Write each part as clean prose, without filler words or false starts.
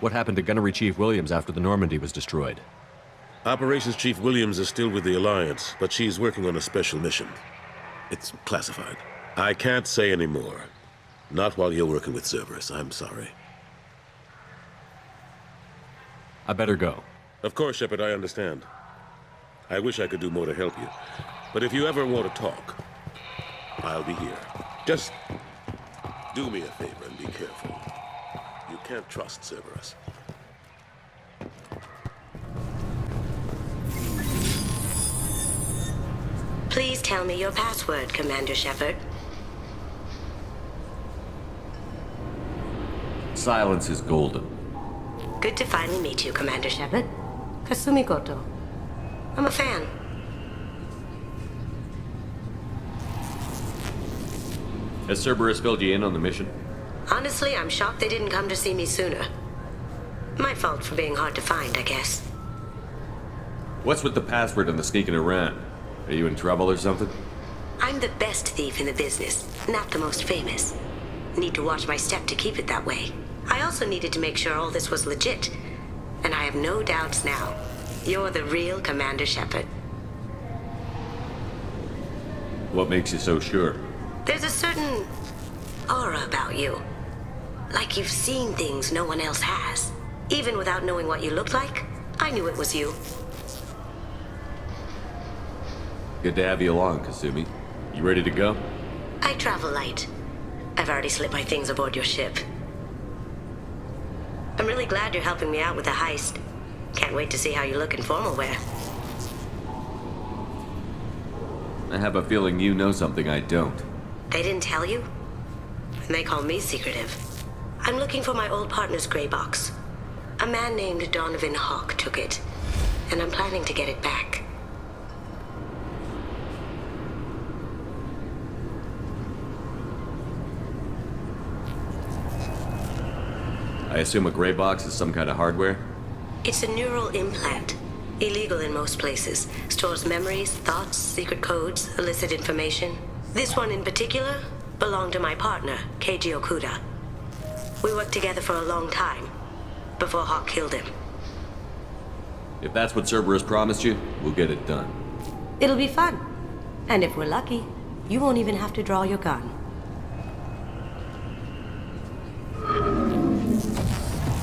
What happened to Gunnery Chief Williams after the Normandy was destroyed? Operations Chief Williams is still with the Alliance, but she's working on a special mission. It's classified. I can't say any more. Not while you're working with Cerberus, I'm sorry. I better go. Of course, Shepard, I understand. I wish I could do more to help you. But if you ever want to talk, I'll be here. Just do me a favor and be careful. You can't trust Cerberus. Please tell me your password, Commander Shepard. Silence is golden. Good to finally meet you, Commander Shepard. Kasumi Koto. I'm a fan. Has Cerberus filled you in on the mission? Honestly, I'm shocked they didn't come to see me sooner. My fault for being hard to find, I guess. What's with the password and the sneaking around? Are you in trouble or something? I'm the best thief in the business, not the most famous. Need to watch my step to keep it that way. I also needed to make sure all this was legit. And I have no doubts now. You're the real Commander Shepard. What makes you so sure? There's a certain aura about you. Like you've seen things no one else has. Even without knowing what you looked like, I knew it was you. Good to have you along, Kasumi. You ready to go? I travel light. I've already slipped my things aboard your ship. I'm really glad you're helping me out with the heist. Can't wait to see how you look in formal wear. I have a feeling you know something I don't. They didn't tell you? And they call me secretive. I'm looking for my old partner's gray box. A man named Donovan Hawk took it, and I'm planning to get it back. I assume a gray box is some kind of hardware? It's a neural implant. Illegal in most places. Stores memories, thoughts, secret codes, illicit information. This one in particular belonged to my partner, Keiji Okuda. We worked together for a long time, before Hawk killed him. If that's what Cerberus promised you, we'll get it done. It'll be fun. And if we're lucky, you won't even have to draw your gun.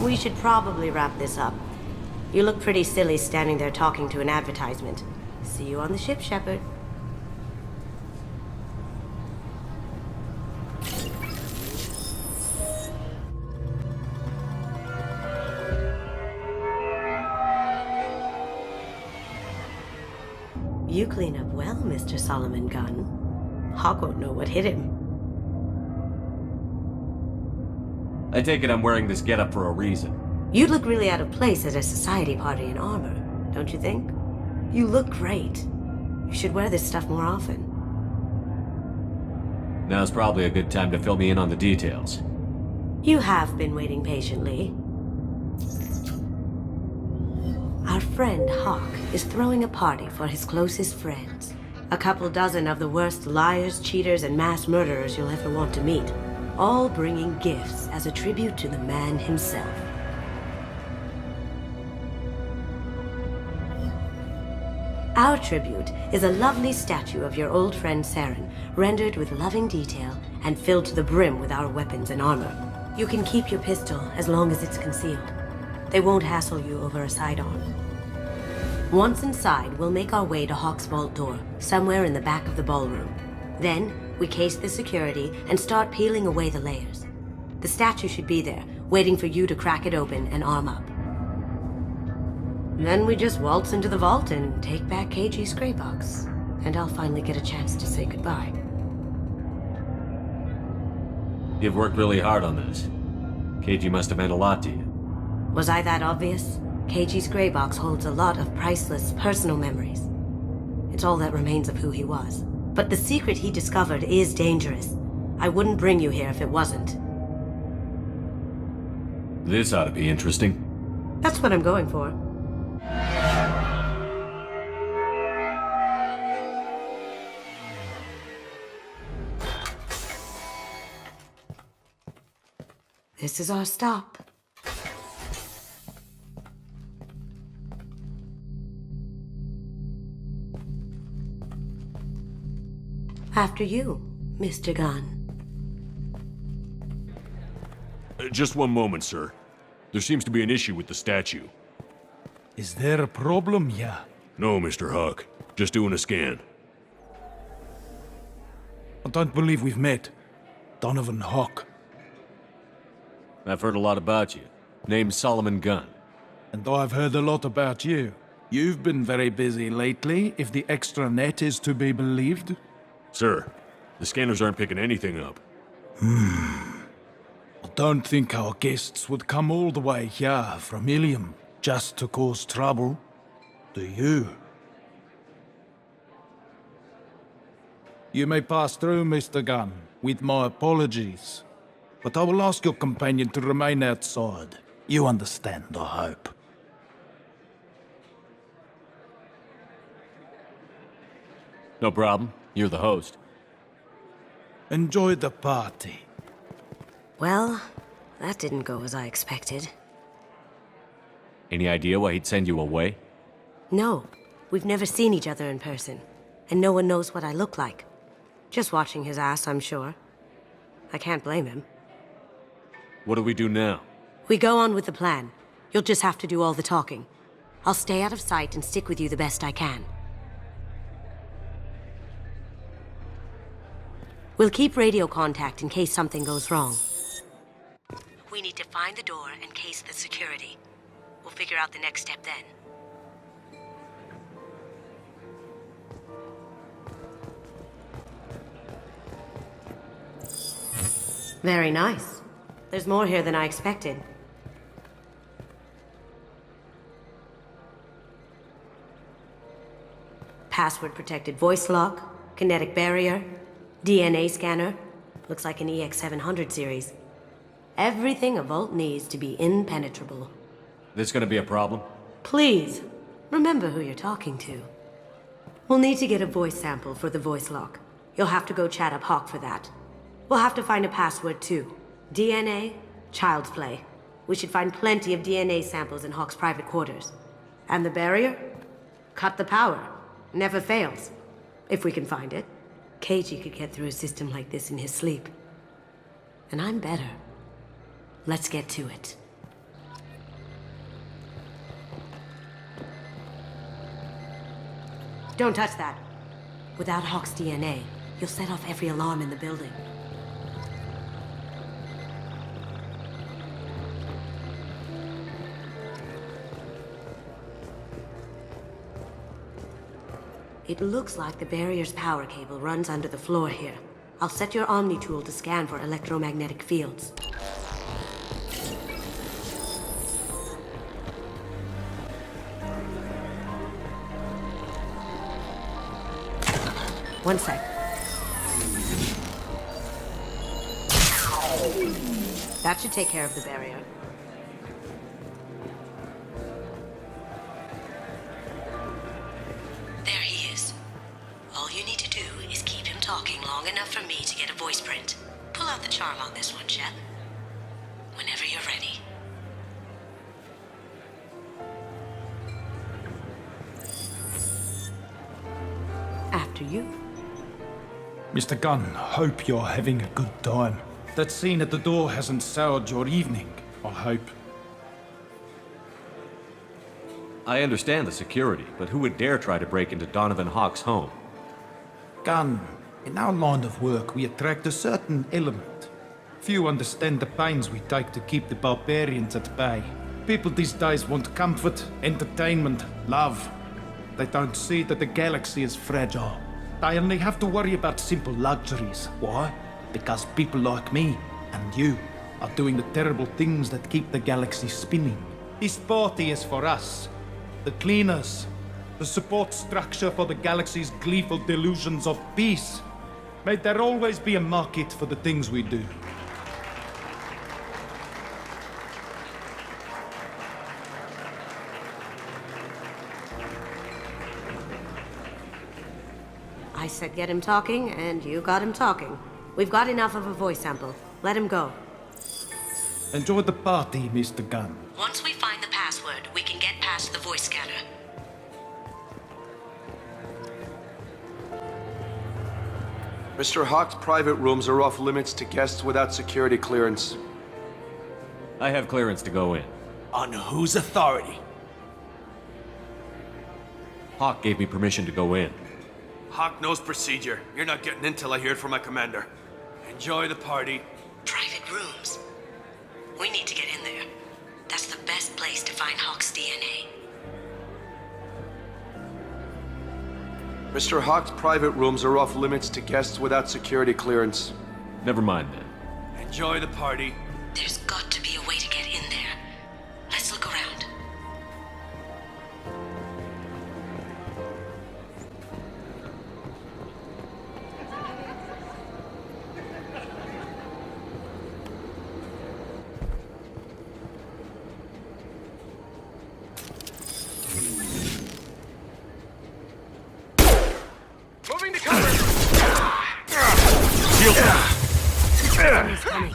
We should probably wrap this up. You look pretty silly standing there talking to an advertisement. See you on the ship, Shepard. You clean up well, Mr. Solomon Gunn. Hawk won't know what hit him. I take it I'm wearing this getup for a reason. You'd look really out of place at a society party in armor, don't you think? You look great. You should wear this stuff more often. Now's probably a good time to fill me in on the details. You have been waiting patiently. Our friend Hawk is throwing a party for his closest friends. A couple dozen of the worst liars, cheaters, and mass murderers you'll ever want to meet. All bringing gifts as a tribute to the man himself. Our tribute is a lovely statue of your old friend Saren, rendered with loving detail and filled to the brim with our weapons and armor. You can keep your pistol as long as it's concealed. They won't hassle you over a sidearm. Once inside, we'll make our way to Hawk's vault door, somewhere in the back of the ballroom. Then, we case the security and start peeling away the layers. The statue should be there, waiting for you to crack it open and arm up. Then we just waltz into the vault and take back Keiji's gray box. And I'll finally get a chance to say goodbye. You've worked really hard on this. Keiji must have meant a lot to you. Was I that obvious? Keiji's gray box holds a lot of priceless personal memories. It's all that remains of who he was. But the secret he discovered is dangerous. I wouldn't bring you here if it wasn't. This ought to be interesting. That's what I'm going for. This is our stop. After you, Mr. Gunn. Just one moment, sir. There seems to be an issue with the statue. Is there a problem here? No, Mr. Huck. Just doing a scan. I don't believe we've met. Donovan Huck. I've heard a lot about you. Name's Solomon Gunn. And I've heard a lot about you. You've been very busy lately, if the extranet is to be believed. Sir, the scanners aren't picking anything up. I don't think our guests would come all the way here from Ilium just to cause trouble. Do you? You may pass through, Mr. Gunn, with my apologies. But I will ask your companion to remain outside. You understand, I hope. No problem. You're the host. Enjoy the party. Well, that didn't go as I expected. Any idea why he'd send you away? No, we've never seen each other in person, and no one knows what I look like. Just watching his ass, I'm sure. I can't blame him. What do we do now? We go on with the plan. You'll just have to do all the talking. I'll stay out of sight and stick with you the best I can. We'll keep radio contact in case something goes wrong. We need to find the door and case the security. We'll figure out the next step then. Very nice. There's more here than I expected. Password-protected voice lock, kinetic barrier, DNA scanner. Looks like an EX700 series. Everything a Vault needs to be impenetrable. This gonna be a problem? Please, remember who you're talking to. We'll need to get a voice sample for the voice lock. You'll have to go chat up Hawk for that. We'll have to find a password too. DNA, child's play. We should find plenty of DNA samples in Hawk's private quarters. And the barrier? Cut the power. Never fails. If we can find it. Keiji could get through a system like this in his sleep. And I'm better. Let's get to it. Don't touch that. Without Hawk's DNA, you'll set off every alarm in the building. It looks like the barrier's power cable runs under the floor here. I'll set your Omni tool to scan for electromagnetic fields. One sec. That should take care of the barrier. There he is. All you need to do is keep him talking long enough for me to get a voice print. Pull out the charm on this one, Shep. Whenever you're ready. After you. Mr. Gunn, hope you're having a good time. That scene at the door hasn't soured your evening, I hope. I understand the security, but who would dare try to break into Donovan Hawk's home? Gunn, in our line of work, we attract a certain element. Few understand the pains we take to keep the barbarians at bay. People these days want comfort, entertainment, love. They don't see that the galaxy is fragile. They only have to worry about simple luxuries. Why? Because people like me and you are doing the terrible things that keep the galaxy spinning. This party is for us, the cleaners, the support structure for the galaxy's gleeful delusions of peace. May there always be a market for the things we do. I said get him talking, and you got him talking. We've got enough of a voice sample. Let him go. Enjoy the party, Mr. Gunn. Once we find the password, we can get past the voice scanner. Mr. Hawk's private rooms are off limits to guests without security clearance. I have clearance to go in. On whose authority? Hawk gave me permission to go in. Hawk knows procedure. You're not getting in till I hear it from my commander. Enjoy the party. Private rooms. We need to get in there. That's the best place to find Hawk's DNA. Mr. Hawk's private rooms are off limits to guests without security clearance. Never mind then. Enjoy the party. There's got to be a way to get in there. Let's look around. Moving to cover! Someone's coming.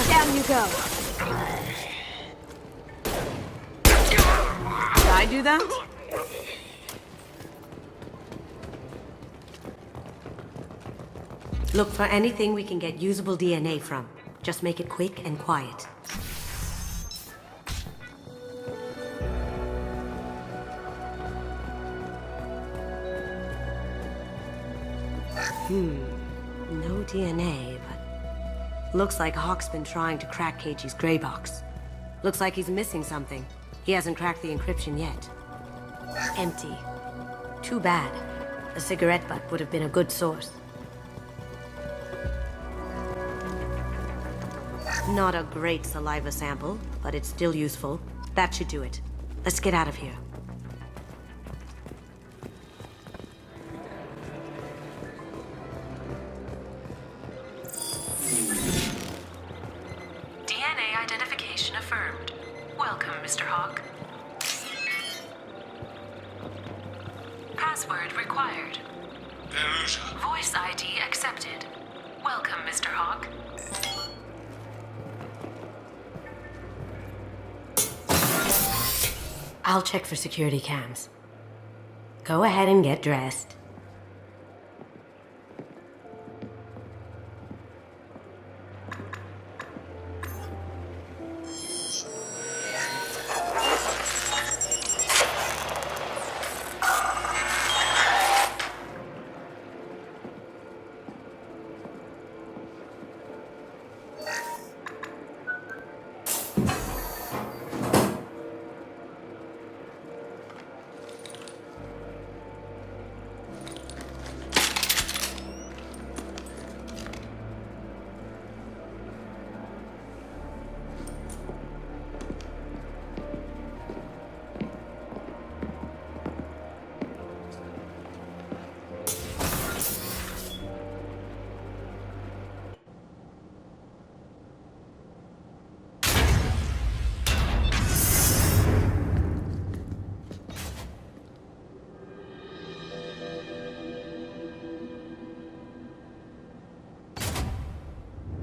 Down you go. Did I do that? Look for anything we can get usable DNA from. Just make it quick and quiet. No DNA, but... Looks like Hawk's been trying to crack Keiji's gray box. Looks like he's missing something. He hasn't cracked the encryption yet. Empty. Too bad. A cigarette butt would have been a good source. Not a great saliva sample, but it's still useful. That should do it. Let's get out of here. DNA identification affirmed. Welcome, Mr. Hawk. Password required. Voice ID accepted. Welcome, Mr. Hawk. I'll check for security cams. Go ahead and get dressed.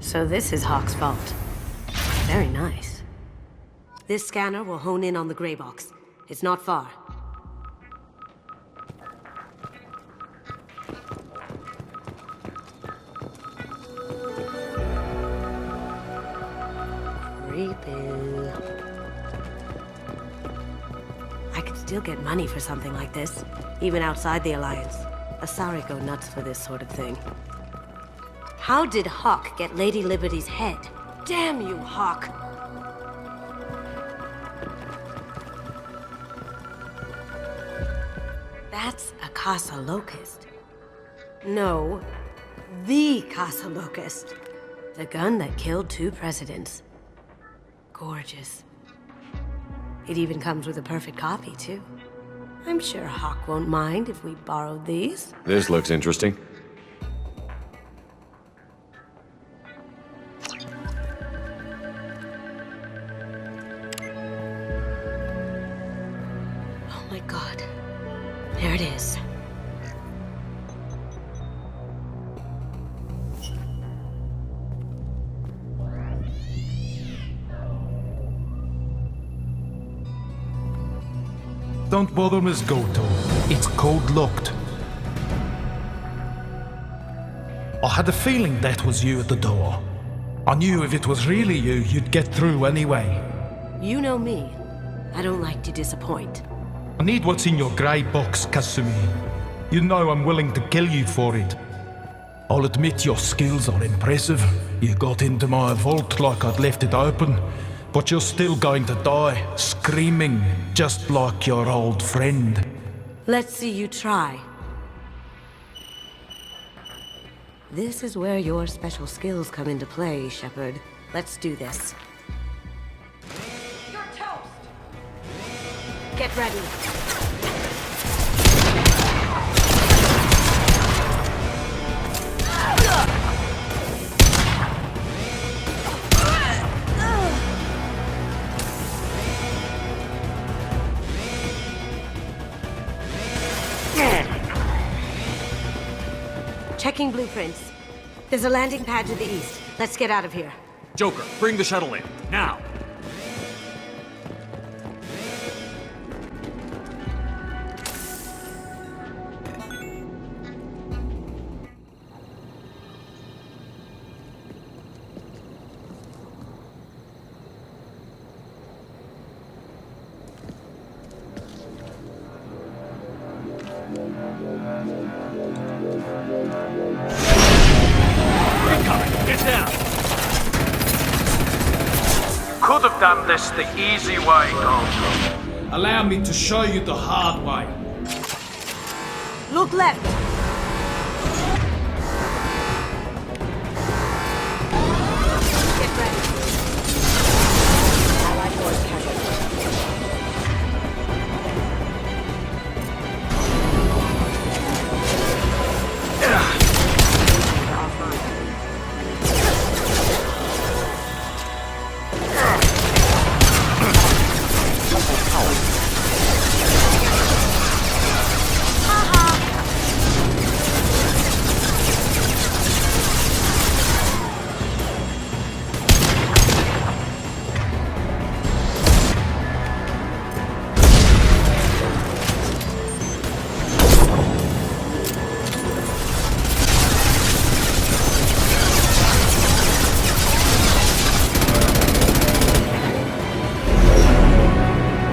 So this is Hawk's vault. Very nice. This scanner will hone in on the gray box. It's not far. Creepy. I could still get money for something like this, even outside the Alliance. Asari go nuts for this sort of thing. How did Hawk get Lady Liberty's head? Damn you, Hawk! That's a Casa Locust. No, the Casa Locust. The gun that killed 2 presidents. Gorgeous. It even comes with a perfect copy, too. I'm sure Hawk won't mind if we borrowed these. This looks interesting. Oh my god. There it is. Don't bother, Miss Goto. It's code-locked. I had a feeling that was you at the door. I knew if it was really you, you'd get through anyway. You know me. I don't like to disappoint. I need what's in your grey box, Kasumi. You know I'm willing to kill you for it. I'll admit your skills are impressive. You got into my vault like I'd left it open, but you're still going to die, screaming, just like your old friend. Let's see you try. This is where your special skills come into play, Shepard. Let's do this. You're toast! Get ready. Checking blueprints. There's a landing pad to the east. Let's get out of here. Joker, bring the shuttle in, now! Get down! Could have done this the easy way, Goto. Allow me to show you the hard way. Look left. Get ready. Allied force casualty.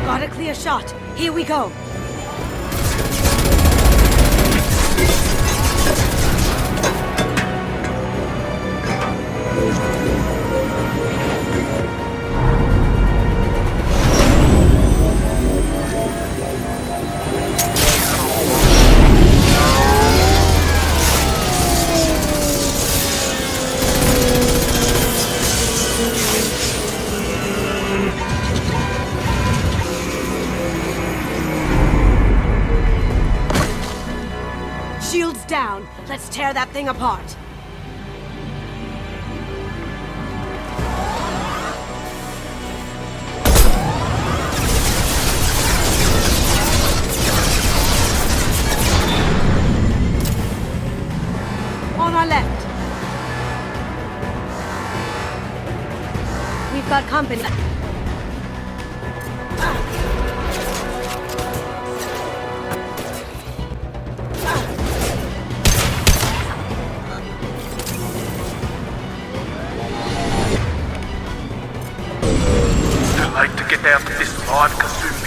Got a clear shot. Here we go. Shields down. Let's tear that thing apart. On our left. We've got company. Too late to get out of this line, Kasumi.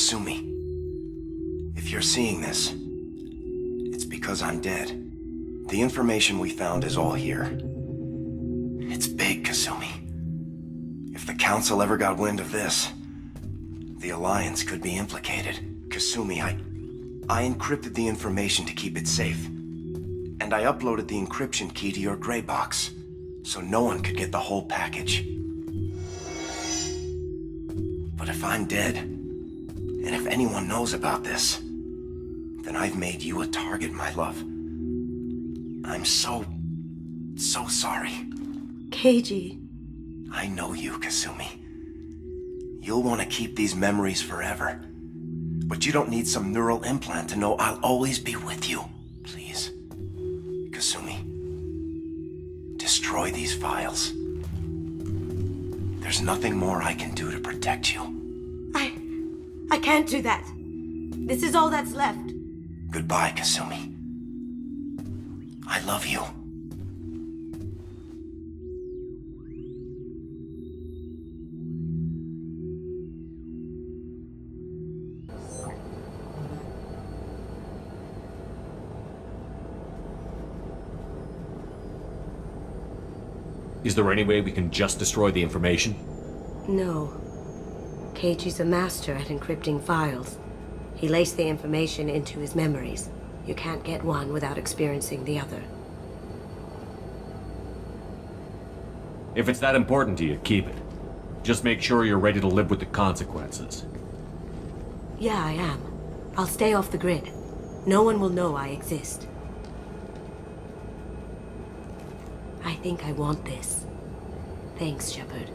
Kasumi, if you're seeing this, it's because I'm dead. The information we found is all here. It's big, Kasumi. If the Council ever got wind of this, the Alliance could be implicated. Kasumi, I encrypted the information to keep it safe. And I uploaded the encryption key to your gray box, so no one could get the whole package. But if I'm dead, and if anyone knows about this, then I've made you a target, my love. I'm so sorry. Keiji. I know you, Kasumi. You'll want to keep these memories forever. But you don't need some neural implant to know I'll always be with you. Please. Kasumi. Destroy these files. There's nothing more I can do to protect you. I can't do that. This is all that's left. Goodbye, Kasumi. I love you. Is there any way we can just destroy the information? No. Keiji's a master at encrypting files. He laced the information into his memories. You can't get one without experiencing the other. If it's that important to you, keep it. Just make sure you're ready to live with the consequences. Yeah, I am. I'll stay off the grid. No one will know I exist. I think I want this. Thanks, Shepard.